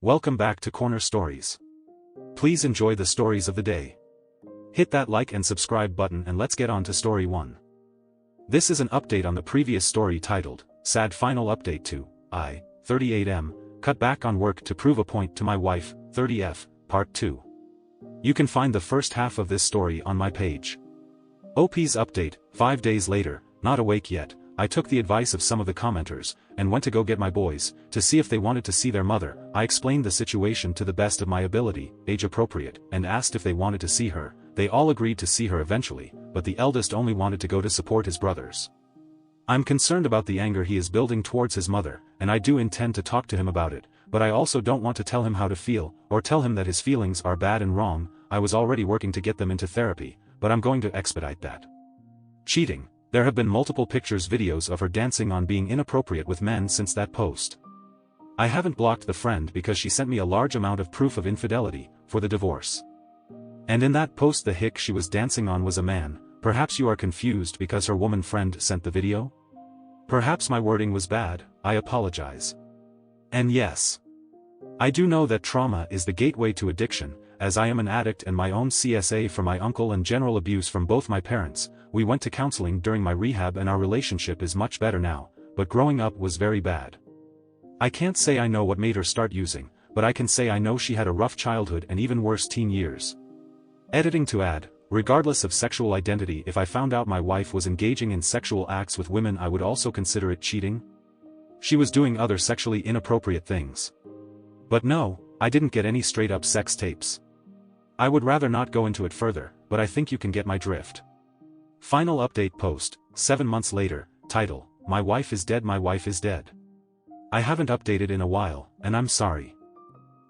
Welcome back to Corner Stories. Please enjoy the stories of the day. Hit that like and subscribe button and let's get on to story 1. This is an update on the previous story titled, Sad Final Update to, I, 38M, Cut Back on Work to Prove a Point to My Wife, 30F, Part 2. You can find the first half of this story on my page. OP's update, 5 days later, not awake yet. I took the advice of some of the commenters, and went to go get my boys, to see if they wanted to see their mother. I explained the situation to the best of my ability, age appropriate, and asked if they wanted to see her. They all agreed to see her eventually, but the eldest only wanted to go to support his brothers. I'm concerned about the anger he is building towards his mother, and I do intend to talk to him about it, but I also don't want to tell him how to feel, or tell him that his feelings are bad and wrong. I was already working to get them into therapy, but I'm going to expedite that. Cheating. There have been multiple videos of her dancing on being inappropriate with men since that post. I haven't blocked the friend because she sent me a large amount of proof of infidelity, for the divorce. And in that post the hick she was dancing on was a man. Perhaps you are confused because her woman friend sent the video? Perhaps my wording was bad, I apologize. And yes, I do know that trauma is the gateway to addiction, as I am an addict and my own CSA for my uncle and general abuse from both my parents. We went to counseling during my rehab and our relationship is much better now, but growing up was very bad. I can't say I know what made her start using, but I can say I know she had a rough childhood and even worse teen years. Editing to add, regardless of sexual identity, if I found out my wife was engaging in sexual acts with women I would also consider it cheating. She was doing other sexually inappropriate things. But no, I didn't get any straight up sex tapes. I would rather not go into it further, but I think you can get my drift. Final update post, 7 months later, title, My Wife is Dead, My Wife is Dead. I haven't updated in a while, and I'm sorry.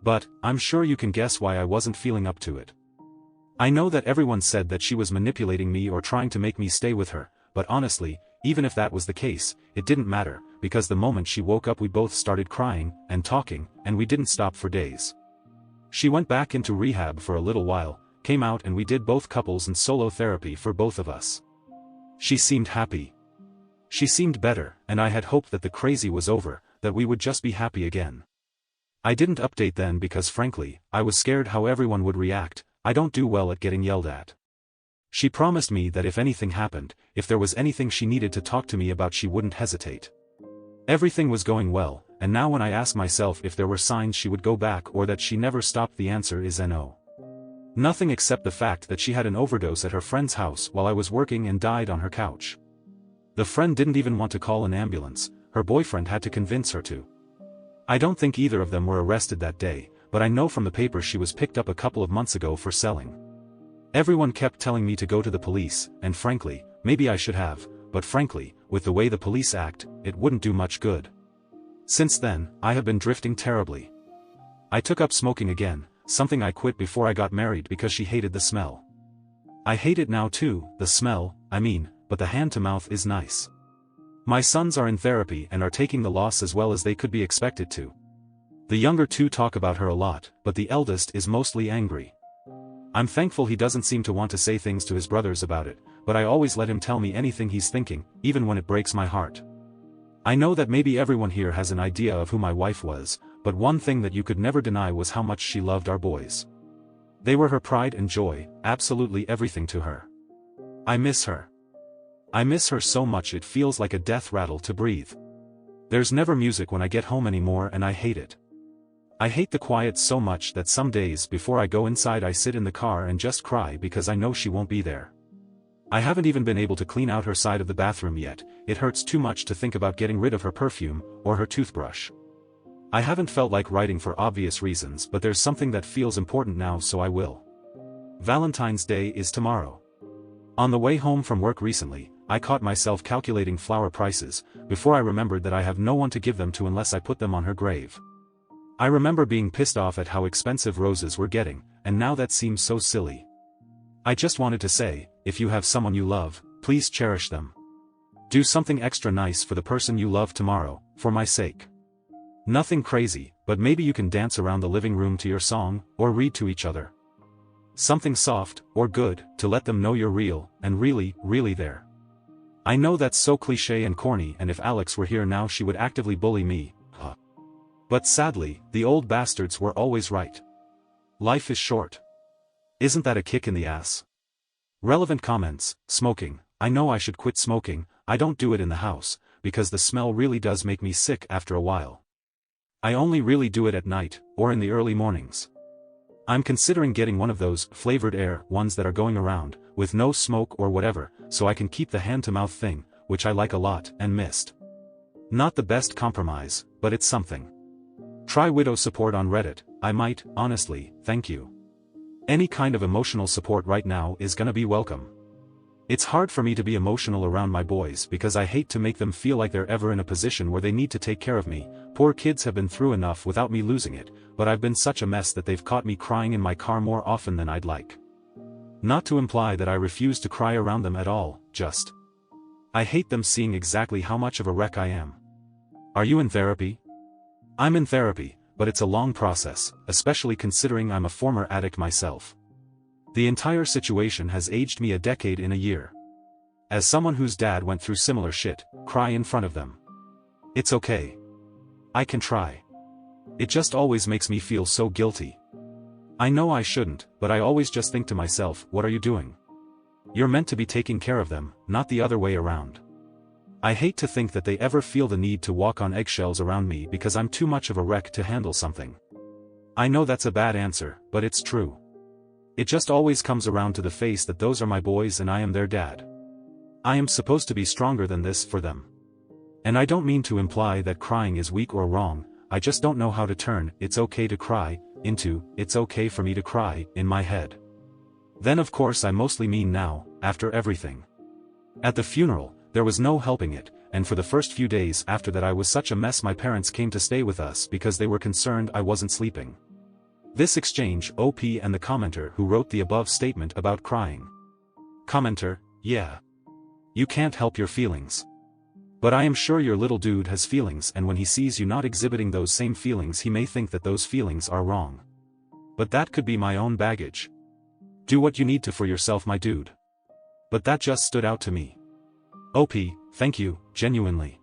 But, I'm sure you can guess why I wasn't feeling up to it. I know that everyone said that she was manipulating me or trying to make me stay with her, but honestly, even if that was the case, it didn't matter, because the moment she woke up we both started crying, and talking, and we didn't stop for days. She went back into rehab for a little while, came out and we did both couples and solo therapy for both of us. She seemed happy. She seemed better, and I had hoped that the crazy was over, that we would just be happy again. I didn't update then because frankly, I was scared how everyone would react. I don't do well at getting yelled at. She promised me that if anything happened, if there was anything she needed to talk to me about she wouldn't hesitate. Everything was going well, and now when I ask myself if there were signs she would go back or that she never stopped, the answer is no. Nothing except the fact that she had an overdose at her friend's house while I was working and died on her couch. The friend didn't even want to call an ambulance, her boyfriend had to convince her to. I don't think either of them were arrested that day, but I know from the paper she was picked up a couple of months ago for selling. Everyone kept telling me to go to the police, and frankly, maybe I should have, but frankly, with the way the police act, it wouldn't do much good. Since then, I have been drifting terribly. I took up smoking again, something I quit before I got married because she hated the smell. I hate it now too, the smell, but the hand-to-mouth is nice. My sons are in therapy and are taking the loss as well as they could be expected to. The younger two talk about her a lot, but the eldest is mostly angry. I'm thankful he doesn't seem to want to say things to his brothers about it, but I always let him tell me anything he's thinking, even when it breaks my heart. I know that maybe everyone here has an idea of who my wife was, but one thing that you could never deny was how much she loved our boys. They were her pride and joy, absolutely everything to her. I miss her. I miss her so much it feels like a death rattle to breathe. There's never music when I get home anymore and I hate it. I hate the quiet so much that some days before I go inside I sit in the car and just cry because I know she won't be there. I haven't even been able to clean out her side of the bathroom yet. It hurts too much to think about getting rid of her perfume, or her toothbrush. I haven't felt like writing for obvious reasons, but there's something that feels important now, so I will. Valentine's Day is tomorrow. On the way home from work recently, I caught myself calculating flower prices, before I remembered that I have no one to give them to unless I put them on her grave. I remember being pissed off at how expensive roses were getting, and now that seems so silly. I just wanted to say, if you have someone you love, please cherish them. Do something extra nice for the person you love tomorrow, for my sake. Nothing crazy, but maybe you can dance around the living room to your song, or read to each other. Something soft, or good, to let them know you're real, and really, really there. I know that's so cliché and corny, and if Alex were here now she would actively bully me. But sadly, the old bastards were always right. Life is short. Isn't that a kick in the ass? Relevant comments. Smoking. I know I should quit smoking. I don't do it in the house, because the smell really does make me sick after a while. I only really do it at night, or in the early mornings. I'm considering getting one of those flavored air ones that are going around, with no smoke or whatever, so I can keep the hand-to-mouth thing, which I like a lot and missed. Not the best compromise, but it's something. Try widow support on Reddit. I might, honestly, thank you. Any kind of emotional support right now is gonna be welcome. It's hard for me to be emotional around my boys because I hate to make them feel like they're ever in a position where they need to take care of me. Poor kids have been through enough without me losing it, but I've been such a mess that they've caught me crying in my car more often than I'd like. Not to imply that I refuse to cry around them at all, just I hate them seeing exactly how much of a wreck I am. Are you in therapy? I'm in therapy, but it's a long process, especially considering I'm a former addict myself. The entire situation has aged me a decade in a year. As someone whose dad went through similar shit, cry in front of them. It's okay. I can try. It just always makes me feel so guilty. I know I shouldn't, but I always just think to myself, what are you doing? You're meant to be taking care of them, not the other way around. I hate to think that they ever feel the need to walk on eggshells around me because I'm too much of a wreck to handle something. I know that's a bad answer, but it's true. It just always comes around to the face that those are my boys and I am their dad. I am supposed to be stronger than this for them. And I don't mean to imply that crying is weak or wrong, I just don't know how to turn "it's okay to cry" into "it's okay for me to cry" in my head. Then of course I mostly mean now, after everything. At the funeral, there was no helping it, and for the first few days after that I was such a mess my parents came to stay with us because they were concerned I wasn't sleeping. This exchange, OP and the commenter who wrote the above statement about crying. Commenter, yeah. You can't help your feelings. But I am sure your little dude has feelings, and when he sees you not exhibiting those same feelings he may think that those feelings are wrong. But that could be my own baggage. Do what you need to for yourself, my dude. But that just stood out to me. OP, thank you, genuinely.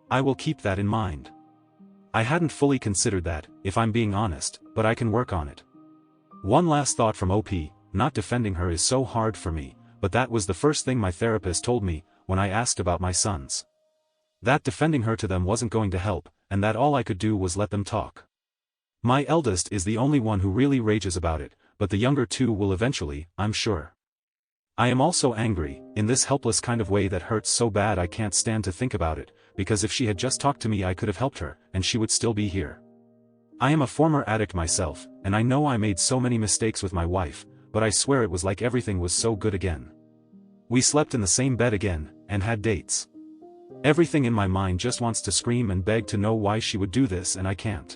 I will keep that in mind. I hadn't fully considered that, if I'm being honest, but I can work on it. One last thought from OP, not defending her is so hard for me, but that was the first thing my therapist told me, when I asked about my sons. That defending her to them wasn't going to help, and that all I could do was let them talk. My eldest is the only one who really rages about it, but the younger two will eventually, I'm sure. I am also angry, in this helpless kind of way that hurts so bad I can't stand to think about it, because if she had just talked to me I could have helped her, and she would still be here. I am a former addict myself, and I know I made so many mistakes with my wife, but I swear it was like everything was so good again. We slept in the same bed again, and had dates. Everything in my mind just wants to scream and beg to know why she would do this, and I can't.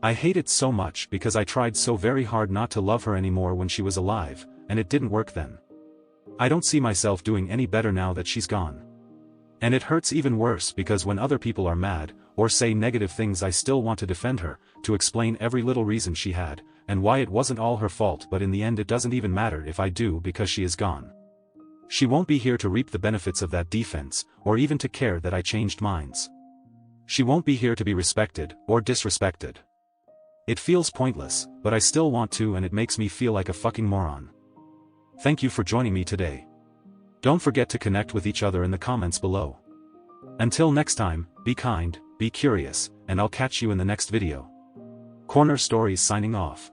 I hate it so much because I tried so very hard not to love her anymore when she was alive, and it didn't work then. I don't see myself doing any better now that she's gone. And it hurts even worse because when other people are mad, or say negative things I still want to defend her, to explain every little reason she had, and why it wasn't all her fault, but in the end it doesn't even matter if I do because she is gone. She won't be here to reap the benefits of that defense, or even to care that I changed minds. She won't be here to be respected, or disrespected. It feels pointless, but I still want to, and it makes me feel like a fucking moron. Thank you for joining me today. Don't forget to connect with each other in the comments below. Until next time, be kind, be curious, and I'll catch you in the next video. Corner Stories signing off.